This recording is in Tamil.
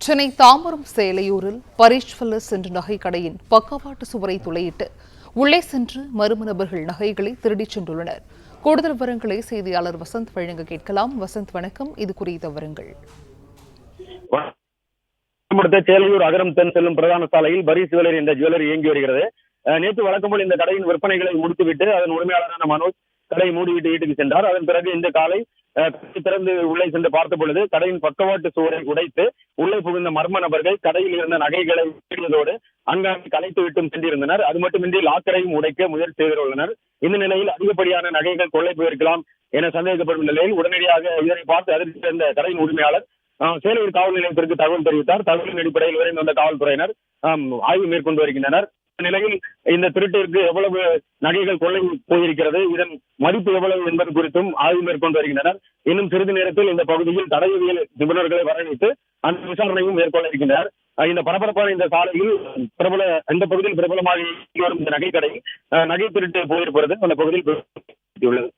சென்னை தாம்பரம் சேலையூரில் பரீஷ்வல்லர்ஸ் என்ற நகை கடையின் பக்கவாட்டு சுவரை துளையிட்டு உள்ளே சென்று மர்ம நபர்கள் நகைகளை திருடிச் சென்றுள்ளனர். கூடுதல் விவரங்களை செய்தியாளர் வசந்த் வழங்க கேட்கலாம். வசந்த், வணக்கம். இது குறித்த விவரங்கள். சேலையூர் அகரம் தென் செல்லும் பிரதான சாலையில் பரி ஜுவல்லரி என்ற ஜுவல்லரி இயங்கி வருகிறது. நேற்று வழக்கம்போல் இந்த கடையின் விற்பனைகளை முடித்துவிட்டு அதன் உரிமையாளரான மனோஜ் கடை மூடிவிட்டு வீட்டுக்கு சென்றார். அதன் பிறகு இந்த காலை திறந்து உள்ளே சென்று பார்த்த பொழுது கடையின் பக்கவாட்டு சுவரை உடைத்து உள்ளே புகுந்த மர்ம நபர்கள் கடையில் இருந்த நகைகளை திருடியதோடு அங்காங்கே கலைத்து விட்டும் சென்றிருந்தனர். அது மட்டுமின்றி லாக்கரையும் உடைக்க முயற்சி செய்துள்ளனர். இந்த நிலையில் அதிகப்படியான நகைகள் கொள்ளை போயிருக்கலாம் என சந்தேகப்படும் நிலையில் உடனடியாக இதனை பார்த்து அதிர்ச்சி சேர்ந்த கடையின் உரிமையாளர் சேலையூர் காவல் நிலையத்திற்கு தகவல் தெரிவித்தார். தகவலின் அடிப்படையில் விரைந்து வந்த காவல்துறையினர் ஆய்வு மேற்கொண்டு வருகின்றனர். நிலையில் இந்த திருட்டிற்கு எவ்வளவு நகைகள் கொள்ளை போயிருக்கிறது, இதன் மதிப்பு எவ்வளவு என்பது குறித்தும் ஆய்வு மேற்கொண்டு வருகின்றனர். இன்னும் சிறிது நேரத்தில் இந்த பகுதியில் தடயவியல் நிபுணர்களை வரவழைத்து அந்த விசாரணையும் மேற்கொள்ள இருக்கின்றனர். இந்த பரபரப்பான இந்த சாலையில் இந்த பகுதியில் பிரபலமாக வரும் இந்த நகை கடை நகை திருட்டு போயிருப்பது அந்த பகுதியில் உள்ளது.